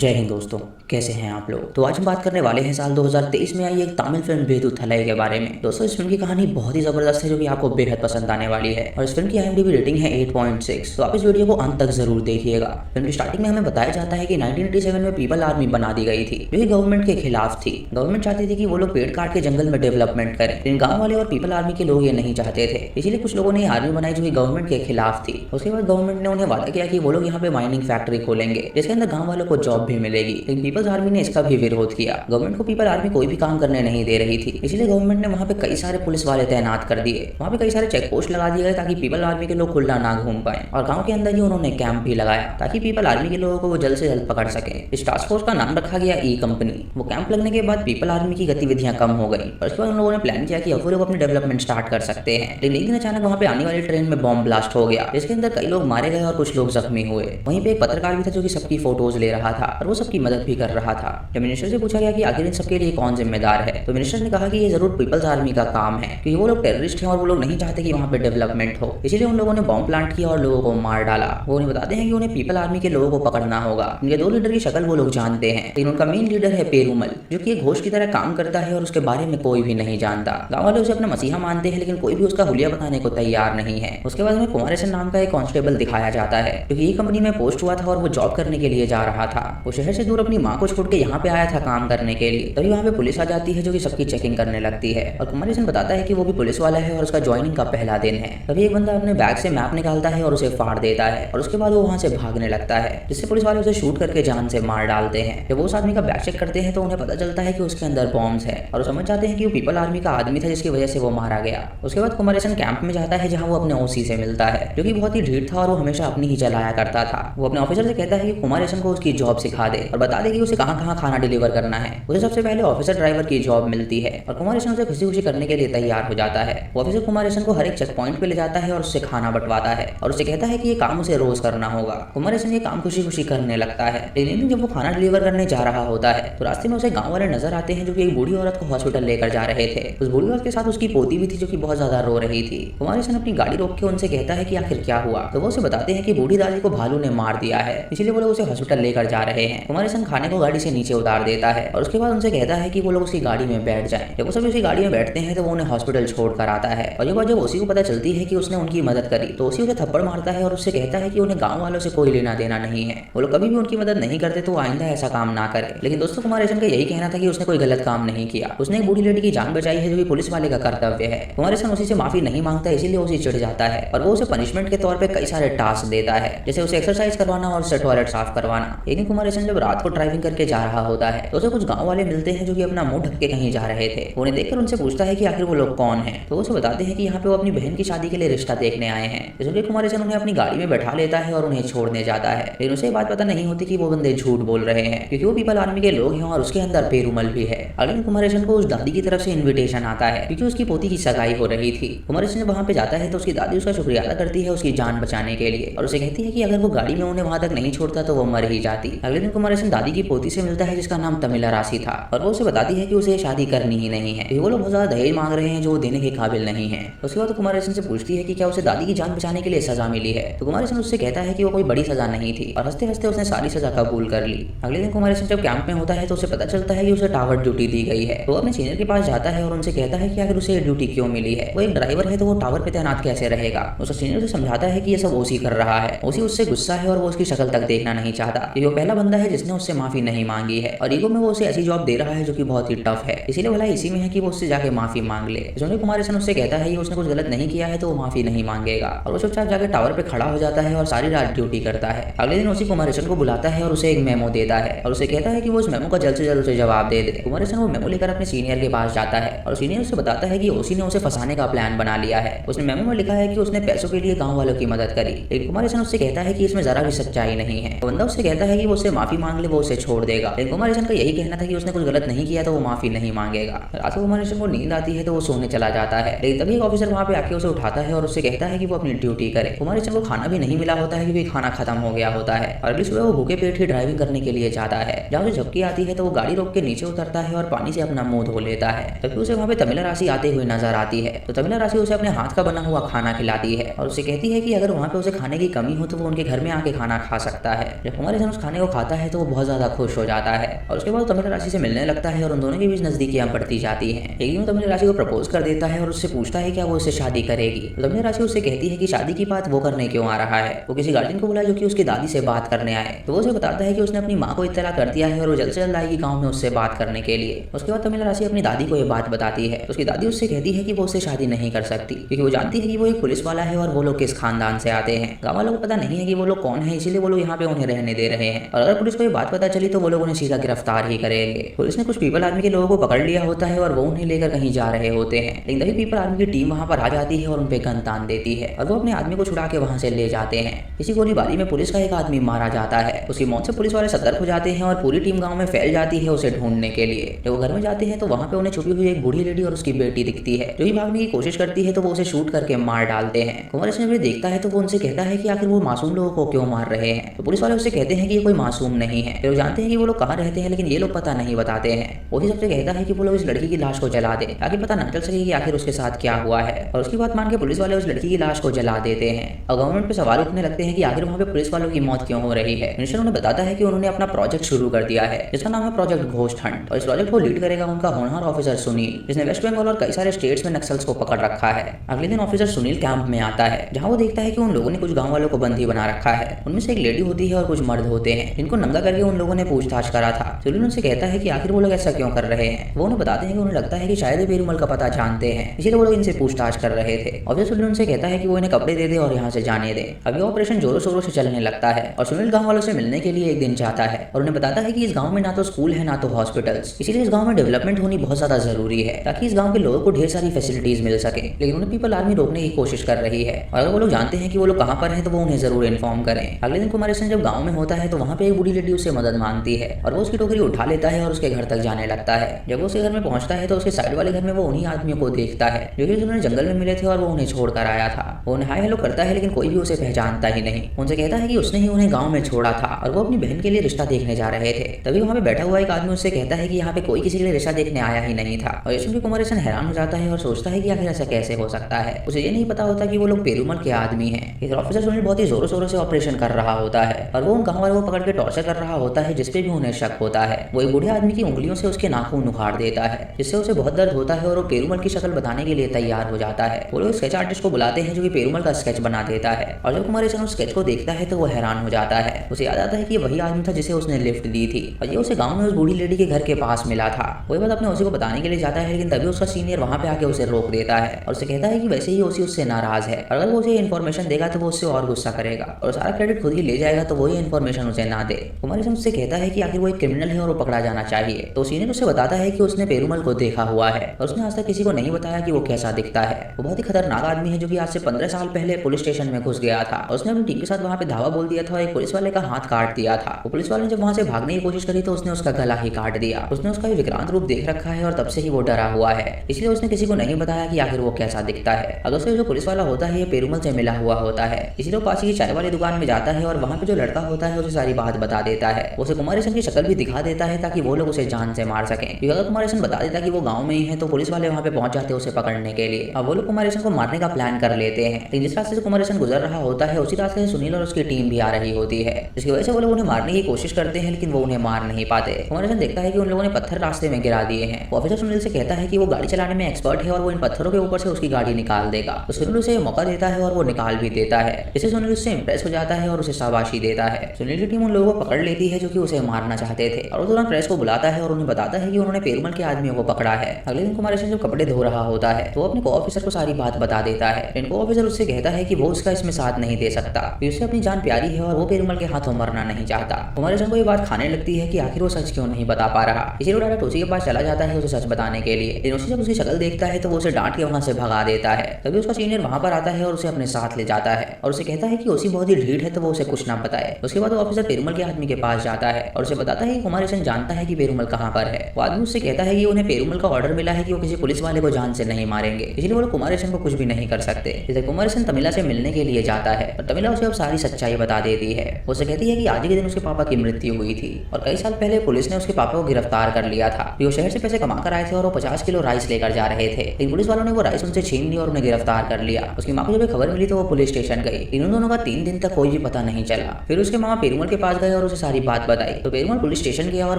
जय हिंद दोस्तों। कैसे हैं आप लोग। तो आज हम बात करने वाले हैं साल 2023 में आई एक तमिल फिल्म वेदुथलाई के बारे में। दोस्तों इस फिल्म की कहानी बहुत ही जबरदस्त है जो कि आपको बेहद पसंद आने वाली है और इस फिल्म की IMDb रेटिंग है 8.6। तो आप इस वीडियो को अंत तक जरूर देखिएगा। फिल्म की स्टार्टिंग में हमें बताया जाता है कि 1987 में पीपल आर्मी बना दी गई थी जो कि गवर्नमेंट के खिलाफ थी। गवर्नमेंट चाहती थी कि वो लोग पेड़ काट के जंगल में डेवलपमेंट करें, लेकिन गाँव वाले और पीपल आर्मी के लोग ये नहीं चाहते थे। इसीलिए कुछ लोगों ने आर्मी बनाई जो कि गवर्नमेंट के खिलाफ थी। उसके बाद गवर्नमेंट ने उन्हें वादा किया कि वो लोग यहाँ पे माइनिंग फैक्ट्री खोलेंगे जिसके अंदर गाँव वालों को जॉब भी मिलेगी, लेकिन पीपल्स आर्मी ने इसका भी विरोध किया। गवर्नमेंट को पीपल आर्मी कोई भी काम करने नहीं दे रही थी, इसलिए गवर्नमेंट ने वहाँ पे कई सारे पुलिस वाले तैनात कर दिए। वहाँ पे कई सारे चेक पोस्ट लगा दिए गए ताकि पीपल आर्मी के लोग खुला ना घूम पाए और गाँव के अंदर ही उन्होंने कैंप भी लगाया ताकि पीपल आर्मी के लोगों को वो जल्द से जल्द पकड़ सके। इस टास्क फोर्स का नाम रखा गया ई कंपनी। वो कैंप लगने के बाद पीपल आर्मी की गतिविधियां कम हो गई और उसके बाद उन लोगों ने प्लान किया कि अब वो लोग अपनी डेवलपमेंट स्टार्ट कर सकते हैं। लेकिन एक दिन अचानक वहाँ पे आने वाली ट्रेन में बॉम्ब ब्लास्ट हो गया जिसके अंदर कई लोग मारे गए और कुछ लोग जख्मी हुए। वहीं पे एक पत्रकार भी था जो कि सबकी फोटोज ले रहा था और वो सबकी मदद भी कर रहा था। जब मिनिस्टर से पूछा गया कि आखिर इन सबके लिए कौन जिम्मेदार है, तो मिनिस्टर ने कहा कि ये जरूर पीपल्स आर्मी का काम है क्योंकि वो लोग टेररिस्ट हैं और वो लोग नहीं चाहते कि वहाँ पे डेवलपमेंट हो, इसीलिए उन लोगों ने बॉम्ब प्लांट किया और लोगों को मार डाला। वो उन्हें बताते हैं कि उन्हें पीपल आर्मी के लोगों को पकड़ना होगा। इनके दो लीडर की शक्ल वो लोग जानते हैं, लेकिन उनका मेन लीडर है पेरूमल जो कि एक घोष की तरह काम करता है और उसके बारे में कोई भी नहीं जानता। गाँव वाले उसे अपना मसीहा मानते हैं लेकिन कोई भी उसका हुलिया बताने को तैयार नहीं है। उसके बाद हमें कुमारेसन नाम का एक कांस्टेबल दिखाया जाता है क्योंकि ये कंपनी में पोस्ट हुआ था और वो जॉब करने के लिए जा रहा था। वो शहर से दूर अपनी माँ को छोड़ के यहाँ पे आया था काम करने के लिए। तभी वहाँ पे पुलिस आ जाती है जो कि सबकी चेकिंग करने लगती है और कुमारेसन बताता है कि वो भी पुलिस वाला है और उसका ज्वाइनिंग का पहला दिन है। तभी एक बंदा अपने बैग से मैप निकालता है और उसे फाड़ देता है और उसके बाद वो वहाँ से भागने लगता है, जिससे पुलिस वाले उसे शूट करके जान से मार डालते हैं। जब वो उस आदमी का बैग चेक करते हैं तो उन्हें पता चलता है कि उसके अंदर बॉम्ब्स है और वो समझ जाते हैं कि वो पीपल आर्मी का आदमी था जिसकी वजह से वो मारा गया। उसके बाद कुमारेसन कैंप में जाता है जहाँ वो अपने OC से मिलता है जो कि बहुत ही ढीठ था और वो हमेशा अपनी ही चलाया करता था। वो अपने ऑफिसर से कहता है कि कुमारेसन को उसकी जॉब सिखा दे और बता दे कि उसे कहाँ कहाँ खाना डिलीवर करना है। उसे सबसे पहले ऑफिसर ड्राइवर की जॉब मिलती है और कुमारेसन उसे खुशी खुशी करने के लिए तैयार हो जाता है। वो ऑफिसर कुमारेसन को हर एक चेक पॉइंट पे ले जाता है और उससे खाना बंटवाता है और उसे कहता है कि ये काम उसे रोज करना होगा। कुमारेसन ये काम खुशी खुशी करने लगता है, लेकिन जब वो खाना डिलीवर करने जा रहा होता है तो रास्ते में उसे गाँव वाले नजर आते हैं जो कि एक बूढ़ी औरत को हॉस्पिटल लेकर जा रहे थे। उस बूढ़ी औरत के साथ उसकी पोती भी थी जो कि बहुत ज्यादा रो रही थी। कुमारेसन अपनी गाड़ी रोक के उनसे कहता है कि आखिर क्या हुआ, तो वो उसे बताते हैं कि बूढ़ी दादी को भालू ने मार दिया है, इसलिए वो लोग उसे हॉस्पिटल लेकर जा रहे हैं। कुमारेसन खाने को गाड़ी से नीचे उतार देता है और उसके बाद उनसे कहता है कि वो लोग उसकी गाड़ी में बैठ जाएं। जब वो सभी उसकी गाड़ी में बैठते हैं तो वो उन्हें हॉस्पिटल छोड़ कर आता है और जब उसी को पता चलती है कि उसने उनकी मदद करी तो उसी उसे थप्पड़ मारता है और उससे कहता है कि उन्हें गाँव वालों से कोई लेना देना नहीं है, वो लोग कभी भी उनकी मदद नहीं करते तो आइंदा ऐसा काम ना करे। लेकिन दोस्तों कुमारेसन का यही कहना था कि उसने कोई गलत काम नहीं किया, उसने एक बूढ़ी लेडी की जान बचाई है जो कि पुलिस वाले का कर्तव्य है। कुमारेसन उसी से माफी नहीं मांगता इसीलिए उसे चिढ़ जाता है और वो उसे पनिशमेंट के तौर पे कई सारे टास्क देता है, जैसे उसे एक्सरसाइज करवाना और उससे टॉयलेट साफ करवाना। एक दिन कुमारेसन जब रात को ड्राइविंग करके जा रहा होता है तो उसे कुछ गाँव वाले मिलते हैं जो कि अपना मुंह ढक के कहीं जा रहे थे। उन्हें देखकर उनसे पूछता है कि आखिर वो लोग कौन है, तो उसे बताते हैं कि यहाँ पे वो अपनी बहन की शादी के लिए रिश्ता देखने आए हैं। इसलिए कुमारेसन उन्हें अपनी गाड़ी में बैठा लेता है और उन्हें छोड़ने जाता है, लेकिन उसे बात पता नहीं होती कि वो बंदे झूठ बोल रहे हैं क्योंकि वो पीपल आर्मी के लोग हैं और उसके अंदर पेरूमल भी है। अगले दिन कुमारेसन को उस दादी की तरफ से इन्विटेशन आता है क्योंकि उसकी पोती की सगाई हो रही थी। कुमारेसन जब वहाँ पे जाता है तो उसकी दादी उसका शुक्रिया अदा करती है उसकी जान बचाने के लिए और उसे कहती है कि अगर वो गाड़ी में उन्हें वहाँ तक नहीं छोड़ता तो वो मर ही जाती। अगले दिन कुमारेसन दादी की पोती से मिलता है जिसका नाम तमिला राशि था और वो उसे बताती है कि उसे शादी करनी ही नहीं है क्योंकि वो लोग बहुत ज्यादा दहेज मांग रहे हैं जो वो देने के काबिल नहीं है। उसके बाद कुमारेसन से पूछती है कि क्या उसे दादी की जान बचाने के लिए सजा मिली है, तो कुमारेसन उससे कहता है कि वो कोई बड़ी सजा नहीं थी और हंसते हंसते उसने सारी सजा कबूल कर ली। अगले दिन कुमारेसन जब कैंप में होता है तो उसे पता चलता है कि उसे टावर ड्यूटी दी गई है। तो वो अपने सीनियर के पास जाता है और उनसे कहता है कि अगर उसे ड्यूटी क्यों मिली है, वो एक ड्राइवर है तो वो टावर पे तैनात कैसे रहेगा। उसका सीनियर उसे समझाता है कि ये सब OC कर रहा है। OC उससे गुस्सा है और वो उसकी शक्ल तक देखना नहीं चाहता क्योंकि वो पहला बंदा है जिसने उससे माफी नहीं मांगी है और ईगो में वो उसे ऐसी जॉब दे रहा है जो कि बहुत ही टफ है, इसीलिए भला इसी में है कि वो उससे जाके माफी मांग ले। इसलिए कुमारेसन उससे कहता है कि उसने कुछ गलत नहीं किया है तो वो माफी नहीं मांगेगा और वो चुपचाप जाकर टावर पे खड़ा हो जाता है और सारी रात ड्यूटी करता है। अगले दिन OC कुमारेसन को बुलाता है और उसे एक मेमो देता है और उसे कहता है कि वो उस मेमो का जल्द से जल्द उसे जवाब दे दे। कुमारेसन वो मेमो लेकर अपने सीनियर के पास जाता है और सीनियर उसे बताता है कि OC ने उसे फंसाने का प्लान बना लिया है। उसने मेमो में लिखा है कि उसने पैसों के लिए गाँव वालों की मदद करी, लेकिन कुमारेसन उससे कहता है कि इसमें जरा भी सच्चाई नहीं है। बंदा उससे कहता है कि वो उससे माफी मांग ले, वो उसे छोड़ देगा, लेकिन कुमारेसन का यही कहना था कि उसने कुछ गलत नहीं किया तो वो माफी नहीं मांगेगा। रात को कुमारेसन को नींद आती है तो वो सोने चला जाता है, लेकिन तभी एक ऑफिसर वहाँ पे आके उसे उठाता है और उससे कहता है कि वो अपनी ड्यूटी करे। कुमारेसन को खाना भी नहीं मिला होता है क्योंकि खाना खत्म हो गया होता है और अगली सुबह वो भूखे पेट ही ड्राइविंग करने के लिए जाता है। जहाँ उसे झपकी आती है तो वो गाड़ी रोक के नीचे उतरता है और पानी से अपना मुंह धो लेता है। तभी उसे वहाँ पे तमिला राशि आते हुए नजर आती है, तो तमिला राशि उसे अपने हाथ का बना हुआ खाना खिलाती है और उसे कहती है कि अगर वहाँ पे उसे खाने की कमी हो तो वो उनके घर में आके खाना खा सकता है। जब कुमारेसन उस खाने को खाता पाता है तो वो बहुत ज्यादा खुश हो जाता है और उसके बाद तमिल राशि से मिलने लगता है और उन दोनों के बीच नजदीकियां बढ़ती जाती हैं। एक दिन तमिल राशि को प्रपोज कर देता है और उससे पूछता है क्या वो उससे शादी करेगी। तो तमिल राशि उससे कहती है कि शादी की बात वो करने क्यों आ रहा है, वो किसी गार्जियन को बुलाए जो कि उसकी दादी से बात करने आए। तो वो उसे बताता है कि उसने अपनी माँ को इत्तला कर दिया है और वो जल्द से जल्द आएगी गाँव में उससे बात करने के लिए। उसके बाद तमिल राशि अपनी दादी को ये बात बताती है। उसकी दादी उससे कहती है कि वो उससे शादी नहीं कर सकती क्योंकि वो जानती है कि वो एक पुलिस वाला है और वो लोग किस खानदान से आते हैं। गाँव वालों को पता नहीं है कि वो लोग कौन है, इसीलिए वो लोग यहाँ पे उन्हें रहने दे रहे हैं और अगर पुलिस को ये बात पता चली तो वो लोग उन्हें सीधा गिरफ्तार ही करेंगे। पुलिस ने कुछ पीपल आर्मी के लोगों को पकड़ लिया होता है और वो उन्हें लेकर कहीं जा रहे होते हैं, लेकिन तभी पीपल आर्मी की टीम वहाँ पर आ जाती है और उन पे गन तान देती है और वो अपने आदमी को छुड़ा के वहाँ से ले जाते हैं। इसी गोलीबारी में पुलिस का एक आदमी मारा जाता है। उसकी मौत से पुलिस वाले सतर्क हो जाते हैं और पूरी टीम गाँव में फैल जाती है उसे ढूंढने के लिए। जब वो घर में जाते हैं तो वहाँ पे उन्हें छुपी हुई एक बूढ़ी लेडी और उसकी बेटी दिखती है जो भी भागने की कोशिश करती है तो वो उसे शूट करके मार डालते हैं। कुमार जब ये देखता है तो वो उनसे कहता है कि आखिर वो मासूम लोगों को क्यों मार रहे हैं। तो पुलिस वाले उससे कहते हैं कि ये कोई मासूम नहीं है। लोग जानते हैं कि वो लोग कहाँ रहते हैं लेकिन ये लोग पता नहीं बताते हैं। वही सबसे कहता है कि वो लोग इस लड़की की लाश को जला दे ताकि पता न चल सके कि आखिर उसके साथ क्या हुआ है और उसकी बात मान के पुलिस वाले उस लड़की की लाश को जला देते हैं। और गवर्नमेंट पे सवाल उठने लगते हैं कि आखिर वहाँ पे पुलिस वालों की मौत क्यों हो रही है। मिनिस्टर उन्हें बताता है कि उन्होंने अपना प्रोजेक्ट शुरू कर दिया है जिसका नाम है प्रोजेक्ट घोस्ट हंट और इस प्रोजेक्ट को लीड करेगा उनका होनहार ऑफिसर सुनील जिसने वेस्ट बंगाल और कई सारे स्टेट्स में नक्सल्स को पकड़ रखा है। अगले दिन ऑफिसर सुनील कैंप में आता है जहाँ वो देखता है कि उन लोगों ने कुछ गाँव वालों को बंदी बना रखा है। उनमें से एक लेडी होती है और कुछ मर्द होते हैं जिनको नंगा करके उन लोगों ने पूछताछ करा था। सुनील उनसे कहता है कि आखिर वो लोग ऐसा क्यों कर रहे हैं। वो उन्हें बताते हैं कि उन्हें लगता है कि शायद पेरूमल का पता जानते हैं इसीलिए वो लोग इनसे पूछताछ कर रहे थे। और सुनील उनसे कहता है कि वो इन्हें कपड़े दे दे और यहाँ से जाने दे। अभी ऑपरेशन जोरों शोरों से चलने लगता है और सुनील गाँव वालों से मिलने के लिए एक दिन जाता है और उन्हें बताता है कि इस गाँव में ना तो स्कूल है ना तो हॉस्पिटल्स, इसीलिए इस गाँव में डेवलपमेंट होनी बहुत ज्यादा जरूरी है ताकि इस गाँव के लोगों को ढेर सारी फैसिलिटीज मिल सके। लेकिन उन्हें पीपल आर्मी रोकने की कोशिश कर रही है और अगर वो लोग जानते हैं कि वो लोग कहाँ पर हैं तो वो उन्हें जरूर इन्फॉर्म करें। अगले दिन कुमार जब गाँव में होता है तो वहाँ पे एक बूढ़ी लेडी उससे मदद मांगती है और वो उसकी टोकरी उठा लेता है और उसके घर तक जाने लगता है। जब वो उसके घर में पहुंचता है तो उसके साइड वाले घर में वो उन्हीं आदमियों को देखता है जो कि उन्होंने जंगल में मिले थे और वो उन्हें छोड़कर आया था। वो उन्हें हाय हेलो करता है लेकिन कोई भी उसे पहचानता ही नहीं। उनसे कहता है कि उसने ही उन्हें गाँव में छोड़ा था और वो अपनी बहन के लिए रिश्ता देखने जा रहे थे। तभी वहाँ पे बैठा हुआ एक आदमी उससे कहता है कि यहाँ पे कोई किसी के लिए रिश्ता देखने आया ही नहीं था। और इसमें कुमार हैरान हो जाता है और सोचता है कि आखिर ऐसा कैसे हो सकता है। उसे ये नहीं पता होता कि वो लोग पेरूमल के आदमी हैं। इधर ऑफिसर सुनील बहुत ही जोरों शोरों से ऑपरेशन कर रहा होता है और वो उन गाँव वालों को पकड़ के टॉर्चर कर रहा होता है जिसपे भी उन्हें शक होता है। वो एक बूढ़े आदमी की उंगलियों से उसके नाखून उखाड़ देता है जिससे उसे बहुत दर्द होता है और वो पेरूमल की शक्ल बताने के लिए तैयार हो जाता है। वो लोग स्केच आर्टिस्ट को बुलाते हैं जो कि पेरूमल का स्केच बना देता है और जब कुमार उस स्केच को देखता है तो वो हैरान हो जाता है। उसे याद आता है कि वही आदमी था जिसे उसने लिफ्ट दी थी और ये उसे गाँव में उस बूढ़ी लेडी के घर के पास मिला था। वही बात अपने ओसी को बताने के लिए जाता है लेकिन तभी उसका सीनियर वहाँ पे आके उसे रोक देता है और उसे कहता है कि वैसे ही ओसी उससे नाराज है, अगर वो उसे इन्फॉर्मेशन देगा तो वो उससे और गुस्सा करेगा और सारा क्रेडिट खुद ही ले जाएगा तो वही इन्फॉर्मेशन उसे ना दे। कुमार उससे कहता है कि आखिर वो एक क्रिमिनल है और वो पकड़ा जाना चाहिए। तो सीनियर उसे बताता है कि उसने पेरूमल को देखा हुआ है और उसने आज तक किसी को नहीं बताया कि वो कैसा दिखता है। वो बहुत ही खतरनाक आदमी है जो कि आज से 15 साल पहले पुलिस स्टेशन में घुस गया था और उसने अपनी टीम के साथ वहाँ पे धावा बोल दिया था और एक पुलिस वाले का हाथ काट दिया था। वो पुलिस वाले ने जब वहाँ से भागने की कोशिश करी तो उसने उसका गला ही काट दिया। उसने उसका विक्रांत रूप देख रखा है और तब से ही वो डरा हुआ है, इसलिए उसने किसी को नहीं बताया कि आखिर वो कैसा दिखता है। अगर उससे जो पुलिस वाला होता है ये पेरूमल से मिला हुआ होता है, इसीलिए पास की चाय वाली दुकान में जाता है और वहाँ पे जो लड़का होता है उसे सारी बात बता देता है। उसे कुमार की शक्ल भी दिखा देता है ताकि वो लोग उसे जान से मार सकें। क्योंकि अगर कुमार बता देता कि वो गाँव में ही है तो पुलिस वाले वहाँ पे पहुंच जाते हैं उसे पकड़ने के लिए। अब वो लोग कुमार को मारने का प्लान कर लेते हैं, लेकिन जिस रास्ते से कुमार गुजर रहा होता है उसी रास्ते से सुनील और उसकी टीम भी आ रही होती है, जिसकी वजह से वो लोग उन्हें मारने की कोशिश करते हैं लेकिन वो उन्हें मार नहीं पाते। कुमार देखता है कि उन लोगों ने पत्थर रास्ते में गिरा दिए हैं। ऑफिसर सुनील से कहता है कि वो गाड़ी चलाने में एक्सपर्ट है और वो इन पत्थरों के ऊपर से उसकी गाड़ी निकाल देगा। तो सुनील उसे मौका देता है और वो निकाल भी देता है, जिससे सुनील उससे इंप्रेस हो जाता है और उसे शाबाशी देता है। सुनील की टीम उन लोगों को पकड़ लेती है जो कि उसे मारना चाहते थे और वो तुरंत प्रेस को बुलाता है और उन्हें बताता है कि उन्होंने पेरूमल के आदमियों को पकड़ा है। अगले दिन कुमार जब कपड़े धो रहा होता है तो वो अपने को ऑफिसर को सारी बात बता देता है। इनको ऑफिसर उससे कहता है कि वो उसका इसमें साथ नहीं दे सकता, उसे अपनी जान प्यारी है और वो पेरूमल के हाथों मरना नहीं चाहता। कुमार को ये बात खाने लगती है कि आखिर वो सच क्यों नहीं बता पा रहा, इसीलिए वो डायरेक्ट उसी के पास चला जाता है उसे सच बताने के लिए। लेकिन उसे जब उसकी शक्ल देखता है तो वो उसे डांट के वहां से भगा देता है। तभी उसका सीनियर वहां पर आता है और उसे अपने साथ ले जाता है और उसे कहता है कि उसी बहुत ही ढीठ है तो वो उसे कुछ ना बताए। उसके बाद वो ऑफिसर पेरूमल के आदमी के पास जाता है और उसे बताता है कि कुमार जानता है कि पेरूमल कहाँ पर है। वो आदमी उससे कहता है कि उन्हें पेरूमल का ऑर्डर मिला है कि वो किसी पुलिस वाले को जान से नहीं मारेंगे, इसलिए वो लोग कुमार को कुछ भी नहीं कर सकते। इसे कुमार तमिला से मिलने के लिए जाता है और तमिला उसे अब सारी सच्चाई बता देती है। उसे कहती है कि आज के दिन उसके पापा की मृत्यु हुई थी और कई साल पहले पुलिस ने उसके पापा को गिरफ्तार कर लिया था। वो शहर से पैसे कमा कर आए थे और वो 50 किलो राइस लेकर जा रहे थे, लेकिन पुलिस वालों ने वो राइस उनसे छीन लिया और उन्हें गिरफ्तार कर लिया। उसकी माँ को जब खबर मिली तो वो पुलिस स्टेशन गई। इन दोनों का 3 दिन तक कोई भी पता नहीं चला। फिर उसके मामा पेरूमल के पास गए और उसे सारी बात बताई। तो पेरुमल पुलिस स्टेशन गया और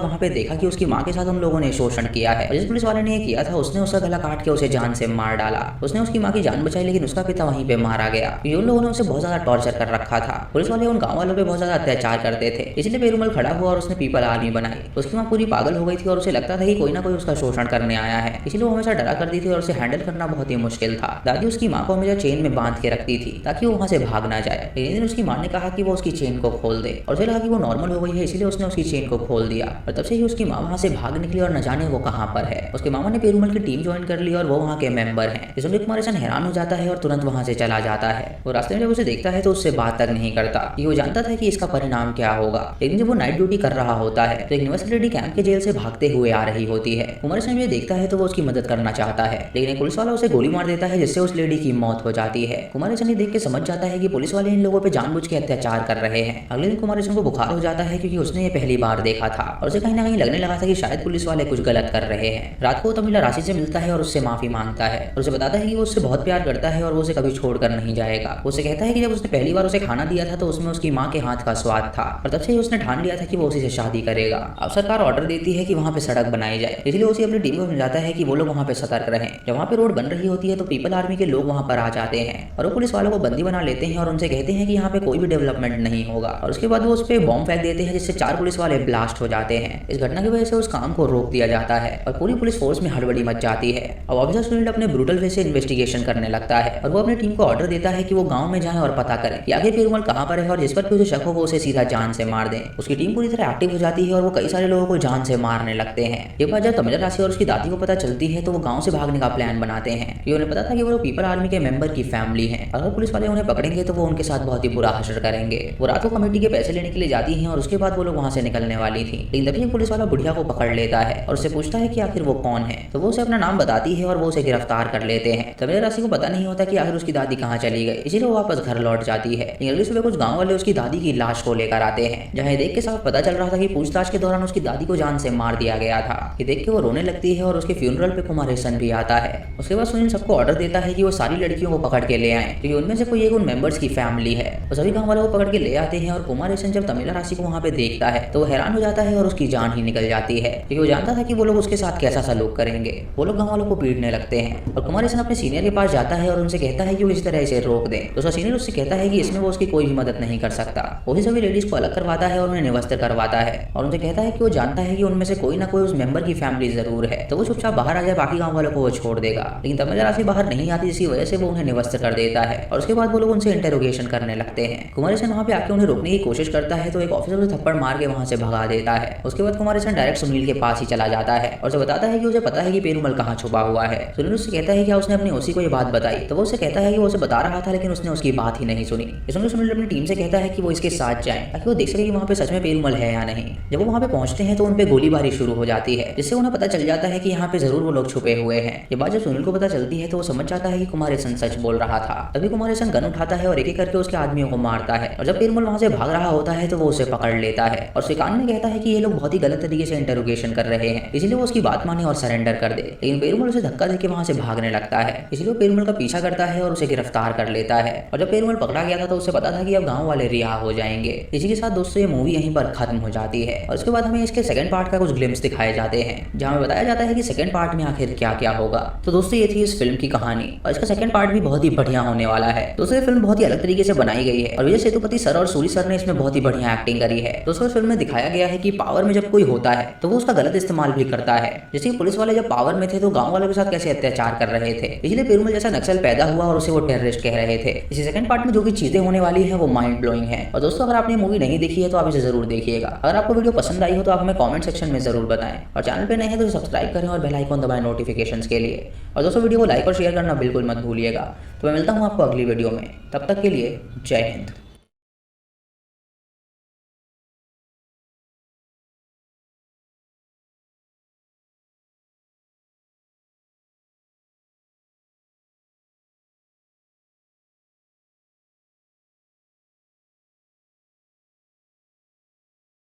वहाँ पे देखा कि उसकी माँ के साथ उन लोगों ने शोषण किया है। जिस पुलिस वाले ने ये किया था उसने उसका गला काट के उसे जान से मार डाला। उसने उसकी माँ की जान बचाई लेकिन उसका पिता वहीं पे मारा गया। उन लोगों ने उसे बहुत ज्यादा टॉर्चर कर रखा था। पुलिस वाले उन गाँव वालों पे बहुत ज्यादा अत्याचार करते थे, इसलिए पेरुमल खड़ा हुआ और उसने पीपल आर्मी बनाई। उसकी माँ पूरी पागल हो गई थी और उसे लगता था कि कोई ना कोई उसका शोषण करने आया है, इसलिए वो हमेशा डरा करती थी और उसे हैंडल करना बहुत ही मुश्किल था। दादी उसकी माँ को हमेशा चेन में बांध के रखती थी ताकि वो वहाँ से भाग ना जाए। एक दिन उसकी माँ ने कहा कि वो उसकी चेन को खोल दे और उसे लगा कि वो नॉर्मल हो गई है, इसलिए उसने उसकी चेन को खोल दिया और तब से ही उसकी माँ वहाँ से भाग निकली और न जाने वो कहाँ पर है। उसके मामा ने पेरुमल की टीम ज्वाइन कर ली और वो वहाँ के मेंबर हैं। इसलिए कुमारेसन हैरान हो जाता है और तुरंत वहाँ से चला जाता है। वो रास्ते में जब उसे देखता है तो उससे बात तक नहीं करता कि वो जानता था कि इसका परिणाम क्या होगा। लेकिन जब वो नाइट ड्यूटी कर रहा होता है तो एक यूनिवर्सिटी कैंप के जेल से भागते हुए आ रही होती है। कुमारेसन ये देखता है तो वो उसकी मदद करना चाहता है, लेकिन एक पुलिस वाला उसे गोली मार देता है जिससे उस लेडी की मौत हो जाती है। कुमारेसन ये देख के समझ जाता है कि पुलिस वाले इन लोगों पे जानबूझ के अत्याचार कर रहे हैं। अगले दिन कुमारेसन को बुखार हो जाता है क्योंकि उसने ये पहली बार देखा था और उसे कहीं ना कहीं लगने लगा था कि शायद पुलिस वाले कुछ गलत कर रहे हैं। रात को तमिला राशि से मिलता है और उससे माफी मांगता है और उसे बताता है कि वो उससे बहुत प्यार करता है और वो उसे कभी छोड़कर नहीं जाएगा। उसे कहता है कि जब उसने पहली बार उसे खाना दिया था तो उसमें उसकी माँ के हाथ का स्वाद था और तब से ही उसने ठान लिया था कि वो उसी से शादी करेगा। अब सरकार ऑर्डर देती है कि वहाँ पे सड़क बनाई जाए, इसलिए उसे अपनी टीम को समझाता है कि वो लोग वहाँ पे सतर्क रहें। जब वहाँ पे रोड बन रही होती है तो पीपल आर्मी के लोग वहाँ पर आ जाते हैं और वो पुलिस वालों को बंदी बना लेते हैं और उनसे कहते हैं कि यहाँ पे कोई भी डेवलपमेंट नहीं होगा। और उसके बाद वो उस पर बॉम्ब फेंक देते हैं जिससे 4 पुलिस वाले ब्लास्ट हो जाते हैं। इस घटना की वजह से उस काम को रोक दिया जाता है और पूरी पुलिस फोर्स में हड़बड़ी मच जाती है। अब ऑफिसर सुनील अपने ब्रूटल वे से इन्वेस्टिगेशन करने लगता है और वो अपनी टीम को ऑर्डर देता है कि वो गाँव में जाए और पता करें कि आगे पेरुमल कहाँ पर है और जिस पर भी उसे शक हो वो उसे सीधा जान से मार दें। उसकी टीम पूरी तरह एक्टिव हो जाती है और वो कई सारे लोगों को जान से मारने लगते हैं। ये बात जब तमिला राशि और उसकी दादी को पता चलती है तो वो गाँव से भागने का प्लान बनाते हैं क्योंकि उन्हें पता था कि वो पीपल आर्मी के मेंबर की फैमिली है। अगर पुलिस वाले उन्हें पकड़ेंगे तो वो उनके साथ बहुत ही बुरा हशर करेंगे। वो रात को कमेटी के पैसे लेने के लिए जाती हैं और उसके बाद वो लोग वहाँ से निकलने वाली थी, लेकिन तभी एक पुलिस वाला बुढ़िया को पकड़ लेता है और उससे पूछता है कि आखिर वो कौन है। तो वो उसे अपना नाम बताती है और वो उसे गिरफ्तार कर लेते हैं। तमिला राशि को पता नहीं होता कि आखिर उसकी दादी कहाँ चली गई, इसीलिए वो वापस घर लौट जाती है। लेकिन अगली सुबह कुछ गाँव वाले उसकी दादी की लाश को लेकर आते हैं, जहाँ देख के साफ पता चल रहा था कि पूछताछ के दौरान उसकी दादी को जान से मार दिया गया था। ये देख के वो रोने लगती है और उसके फ्यूनरल पे कुमारेसन भी आता है। उसके बाद सुनील सबको ऑर्डर देता है कि वो सारी लड़कियों को पकड़ के ले आए क्योंकि उनमें से कोई एक उन मेंबर्स की फैमिली है। वो सभी गाँव वालों को पकड़ के ले आते हैं और कुमारेसन जब तमिला राशि को वहाँ पे देखता है तो वो हैरान हो जाता है और उसकी जान ही निकल जाती है क्योंकि वो जानता था कि वो लोग उसके साथ कैसा सलूक करेंगे। वो लोग गाँव वालों को पीटने लगते हैं और कुमारेसन अपने सीनियर के पास जाता है और उनसे कहता है कि वो इस तरह इसे रोक दे। तो उसका सीनियर उससे कहता है कि इसमें वो उसकी कोई भी मदद नहीं कर सकता। वही सभी लेडीज को अलग करवाता है और उन्हें निवस्त्र करवाता है और उनसे कहता है कि वो जानता है कि उनमें से कोई ना कोई उस मेंबर की फैमिली जरूर है, तो वो चुपचाप बाहर आ जाए, बाकी गाँव वालों को वो छोड़ देगा। लेकिन तमिला राशि बाहर नहीं आती, जिसकी वजह से वो उन्हें निवस्त्र कर देता है और उसके बाद वो लोग उनसे इंटेरोगेशन करने लगते हैं। कुमारेसन वहाँ पे आके उन्हें रोकने की कोशिश करता है तो एक ऑफिसर उसे थप्पड़ मार के वहाँ से भगा देता है। उसके बाद कुमारेसन डायरेक्ट सुनील के पास ही चला जाता है और उसे बताता है कि उसे पता है कि पेरुमल कहाँ छुपा हुआ है। सुनील उससे कहता है कि उसने अपनी ओसी को ये बात बताई, तो वो उसे कहता है कि वो उसे बता रहा था लेकिन उसने उसकी बात ही नहीं सुनी। इसमें सुनील अपनी टीम से कहता है कि वो इसके साथ जाएं ताकि वो देख सके कि वहाँ पे सच में पेरुमल है या नहीं। जब वो वहाँ पे पहुंचते हैं तो उन पे गोलीबारी शुरू हो जाती है, जिससे उन्हें पता चल जाता है कि यहाँ पे जरूर वो लोग छुपे हुए हैं। ये बात जब सुनील को पता चलती है तो वो समझ जाता है कि कुमारेसन सच बोल रहा था। तभी कुमारेसन गन उठाता है और एक एक करके उसके आदमियों को मारता है और जब पेरुमल वहाँ से भाग रहा होता है तो वो उसे पकड़ लेता है और कान में कहता है कि ये लोग बहुत ही गलत तरीके से इंटरोगेशन कर रहे हैं, इसलिए वो उसकी बात माने और सरेंडर कर दे। लेकिन पेरुमल उसे धक्का देके वहाँ से भागने लगता है, इसलिए वो पेरुमल का पीछा करता है और उसे गिरफ्तार कर लेता है। और जब पेरुमल पकड़ा गया था तो उसे पता था कि अब गाँव वाले रिहा हो जाएंगे। इसी के साथ दोस्तों ये मूवी यहीं पर खत्म हो जाती है और उसके बाद हमें इसके सेकंड पार्ट का कुछ ग्लिम्स दिखाए जाते हैं, जहाँ हमें बताया जाता है कि सेकंड पार्ट में आखिर क्या क्या होगा। तो दोस्तों ये थी इस फिल्म की कहानी और इसका सेकंड पार्ट भी बहुत ही बढ़िया होने वाला है। दोस्तों ये फिल्म बहुत ही अलग तरीके से बनाई गई है और विजय सेतुपति सर और सूरी सर ने इसमें बहुत ही बढ़िया एक्टिंग करी है। दोस्तों इस फिल्म में दिखाया गया है कि पावर में जब कोई होता है तो वो उसका गलत इस्तेमाल भी करता है। जैसे पुलिस वाले जब पावर में थे तो गाँव वालों के साथ कैसे अत्याचार कर रहे थे, इसलिए पेरुमल जैसा नक्सल पैदा हुआ और उसे वो टेररिस्ट कह रहे थे। इसी सेकंड पार्ट में जो भी चीजें होने वाली है वो माइंड ब्लोइंग है। और दोस्तों अगर आपने मूवी नहीं देखी है तो आप इसे जरूर देखिएगा। अगर आपको वीडियो पसंद आई हो तो आप हमें कमेंट सेक्शन में जरूर बताएं और चैनल पे नए हैं तो सब्सक्राइब करें और बेल आइकन दबाएं नोटिफिकेशंस के लिए। और दोस्तों वीडियो को लाइक और शेयर करना बिल्कुल मत भूलिएगा। तो मैं मिलता हूँ आपको अगली वीडियो में, तब तक के लिए जय हिंद।